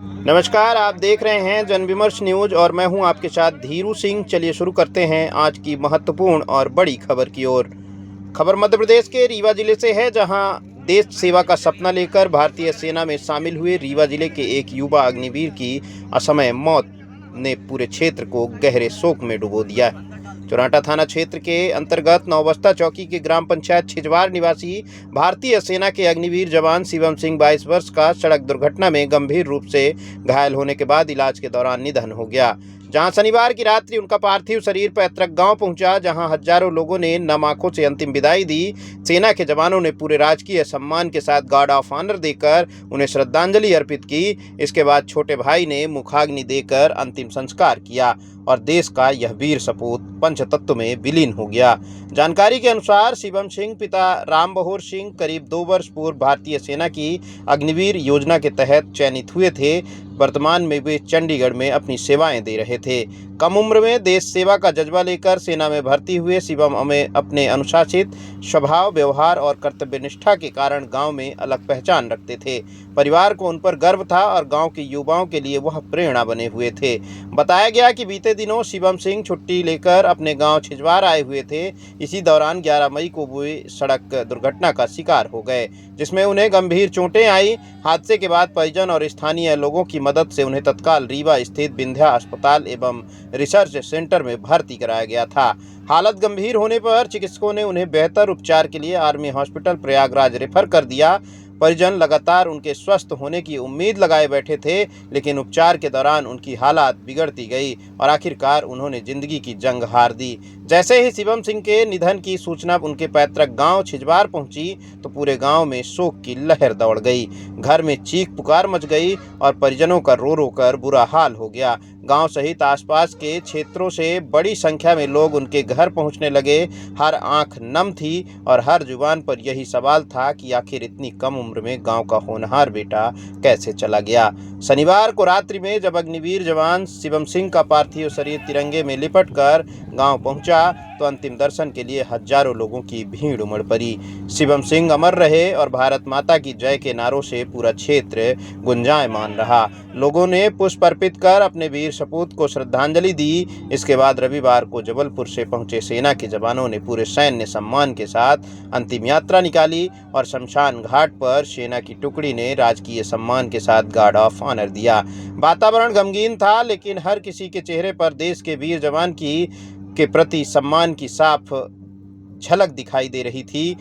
नमस्कार, आप देख रहे हैं जनविमर्श न्यूज और मैं हूं आपके साथ धीरू सिंह। चलिए शुरू करते हैं आज की महत्वपूर्ण और बड़ी खबर की ओर। खबर मध्य प्रदेश के रीवा जिले से है, जहां देश सेवा का सपना लेकर भारतीय सेना में शामिल हुए रीवा जिले के एक युवा अग्निवीर की असमय मौत ने पूरे क्षेत्र को गहरे शोक में डुबो दिया है। चौराटा थाना क्षेत्र के अंतर्गत नौबस्ता चौकी के ग्राम पंचायत छिजवार निवासी भारतीय सेना के अग्निवीर जवान शिवम सिंह 22 वर्ष का सड़क दुर्घटना में गंभीर रूप से घायल होने के बाद इलाज के दौरान निधन हो गया। जहां शनिवार की रात्रि उनका पार्थिव शरीर पैतृक गांव पहुंचा, जहां हजारों लोगों ने नम आंखों से अंतिम विदाई दी। सेना के जवानों ने पूरे राजकीय सम्मान के साथ गार्ड ऑफ ऑनर देकर उन्हें श्रद्धांजलि अर्पित की। इसके बाद छोटे भाई ने मुखाग्नि देकर अंतिम संस्कार किया और देश का यह वीर सपूत पंचतत्व में विलीन हो गया। जानकारी के अनुसार शिवम सिंह पिता राम बहोर सिंह करीब 2 वर्ष पूर्व भारतीय सेना की अग्निवीर योजना के तहत चयनित हुए थे। वर्तमान में वे चंडीगढ़ में अपनी सेवाएं दे रहे थे। कम उम्र में देश सेवा का जज्बा लेकर सेना में भर्ती हुए शिवम अपने अनुशासित स्वभाव, व्यवहार और कर्तव्य निष्ठा के कारण गांव में अलग पहचान रखते थे। परिवार को उन पर गर्व था और गांव के युवाओं के लिए वह प्रेरणा बने हुए थे। बताया गया कि बीते दिनों शिवम सिंह छुट्टी लेकर अपने गांव छिजवार आए हुए थे। इसी दौरान 11 मई को वे सड़क दुर्घटना का शिकार हो गए, जिसमें उन्हें गंभीर चोटें आई। हादसे के बाद परिजन और स्थानीय लोगों की मदद से उन्हें तत्काल रीवा स्थित विंध्या अस्पताल एवं रिसर्च सेंटर में भर्ती कराया गया था। हालत गंभीर होने पर चिकित्सकों ने उन्हें बेहतर उपचार के लिए आर्मी हॉस्पिटल प्रयागराज रेफर कर दिया। परिजन लगातार उनके स्वस्थ होने की उम्मीद लगाए बैठे थे, लेकिन उपचार के दौरान उनकी हालत बिगड़ती गई और आखिरकार उन्होंने जिंदगी की जंग हार दी। जैसे ही शिवम सिंह के निधन की सूचना उनके पैतृक गांव छिजवार पहुंची तो पूरे गांव में शोक की लहर दौड़ गई। घर में चीख पुकार मच गई और परिजनों का रो रो कर बुरा हाल हो गया। गांव सहित आसपास के क्षेत्रों से बड़ी संख्या में लोग उनके घर पहुंचने लगे। हर आंख नम थी और हर जुबान पर यही सवाल था कि आखिर इतनी कम उम्र में गांव का होनहार बेटा कैसे चला गया। शनिवार को रात्रि में जब अग्निवीर जवान शिवम सिंह का पार्थिव शरीर तिरंगे में लिपटकर गांव पहुंचा तो अंतिम दर्शन के लिए हजारों लोगों की भीड़ उमड़ पड़ी। शिवम सिंह अमर रहे और भारत माता की जय के नारों से पूरा क्षेत्र गुंजायमान रहा। लोगों ने पुष्प अर्पित कर अपने वीर सपूत को श्रद्धांजलि दी। इसके बाद रविवार को जबलपुर से पहुंचे सेना के जवानों ने पूरे सैन्य सम्मान के साथ अंतिम यात्रा निकाली और शमशान घाट पर सेना की टुकड़ी ने राजकीय सम्मान के साथ गार्ड ऑफ ऑनर दिया। वातावरण गमगीन था, लेकिन हर किसी के चेहरे पर देश के वीर जवान के प्रति सम्मान की साफ झलक दिखाई दे रही थी।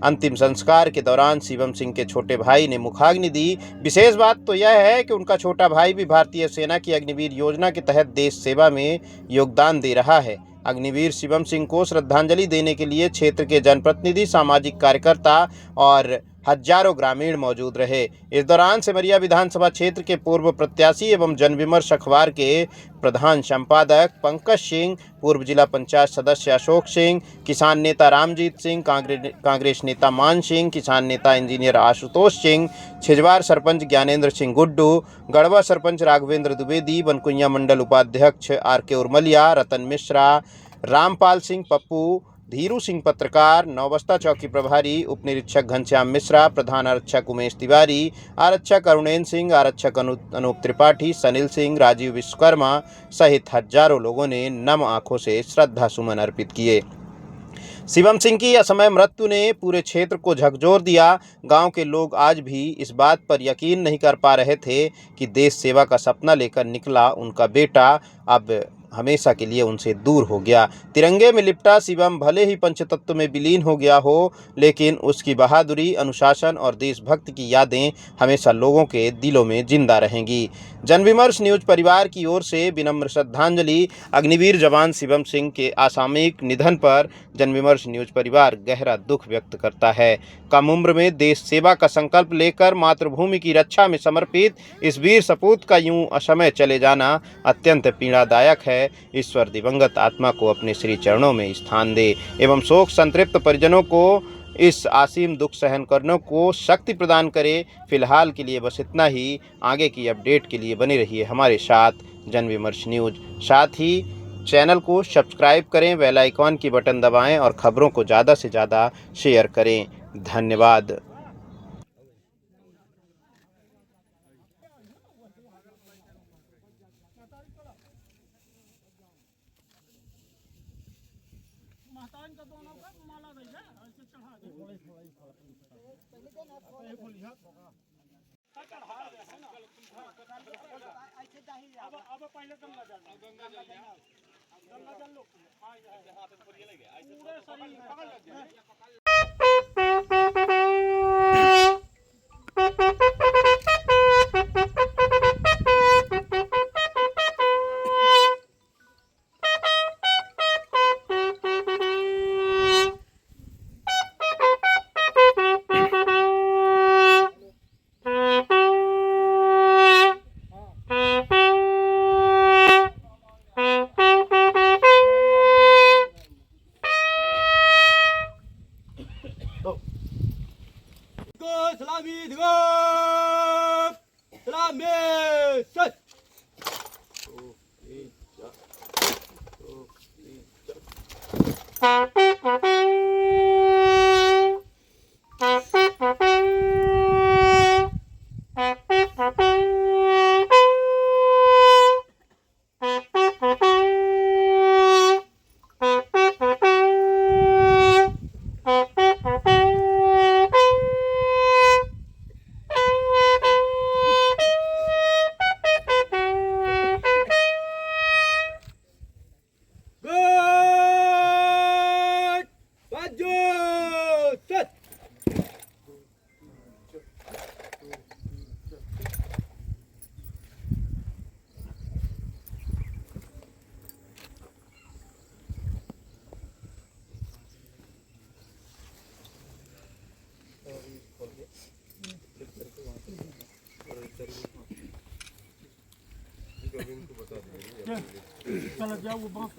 अंतिम संस्कार के दौरान शिवम सिंह के छोटे भाई ने मुखाग्नि दी। विशेष बात तो यह है कि उनका छोटा भाई भी भारतीय सेना की अग्निवीर योजना के तहत देश सेवा में योगदान दे रहा है। अग्निवीर शिवम सिंह को श्रद्धांजलि देने के लिए क्षेत्र के जनप्रतिनिधि, सामाजिक कार्यकर्ता और हजारों ग्रामीण मौजूद रहे। इस दौरान सिमरिया विधानसभा क्षेत्र के पूर्व प्रत्याशी एवं जनविमर्श अखबार के प्रधान संपादक पंकज सिंह, पूर्व जिला पंचायत सदस्य अशोक सिंह, किसान नेता रामजीत सिंह, कांग्रेस नेता मान सिंह, किसान नेता इंजीनियर आशुतोष सिंह, छिजवार सरपंच ज्ञानेंद्र सिंह गुड्डू, गढ़वा सरपंच राघवेंद्र द्विवेदी, बनकुइया मंडल उपाध्यक्ष RK उर्मलिया, रतन मिश्रा, रामपाल सिंह पप्पू, धीरू सिंह पत्रकार, नौबस्ता चौकी प्रभारी उप निरीक्षक घनश्याम मिश्रा, प्रधान आरक्षक उमेश तिवारी, आरक्षक अरुणेन सिंह, आरक्षक अनूप त्रिपाठी, सनील सिंह, राजीव विश्वकर्मा सहित हजारों लोगों ने नम आंखों से श्रद्धा सुमन अर्पित किए। शिवम सिंह की असमय मृत्यु ने पूरे क्षेत्र को झकझोर दिया। गांव के लोग आज भी इस बात पर यकीन नहीं कर पा रहे थे कि देश सेवा का सपना लेकर निकला उनका बेटा अब हमेशा के लिए उनसे दूर हो गया। तिरंगे में लिपटा शिवम भले ही पंचतत्व में विलीन हो गया हो, लेकिन उसकी बहादुरी, अनुशासन और देशभक्ति की यादें हमेशा लोगों के दिलों में जिंदा रहेंगी। जनविमर्श न्यूज परिवार की ओर से विनम्र श्रद्धांजलि। अग्निवीर जवान शिवम सिंह के असामयिक निधन पर जनविमर्श न्यूज परिवार गहरा दुख व्यक्त करता है। कम उम्र में देश सेवा का संकल्प लेकर मातृभूमि की रक्षा में समर्पित इस वीर सपूत का यूं असमय चले जाना अत्यंत पीड़ादायक है। ईश्वर दिवंगत आत्मा को अपने श्री चरणों में स्थान दे एवं शोक संतृप्त परिजनों को इस असीम दुख सहन करने को शक्ति प्रदान करे। फिलहाल के लिए बस इतना ही। आगे की अपडेट के लिए बने रहिए हमारे साथ जनविमर्श न्यूज। साथ ही चैनल को सब्सक्राइब करें, बेल आइकॉन की बटन दबाएं और खबरों को ज़्यादा से ज़्यादा शेयर करें। धन्यवाद। महतान का दोनों का माला दे जा ऐसे चढ़ा दे अब पहले गंगा जल लो पूरे शरीर पकड़ सलामी सलामी सच चलो जाओ वो बात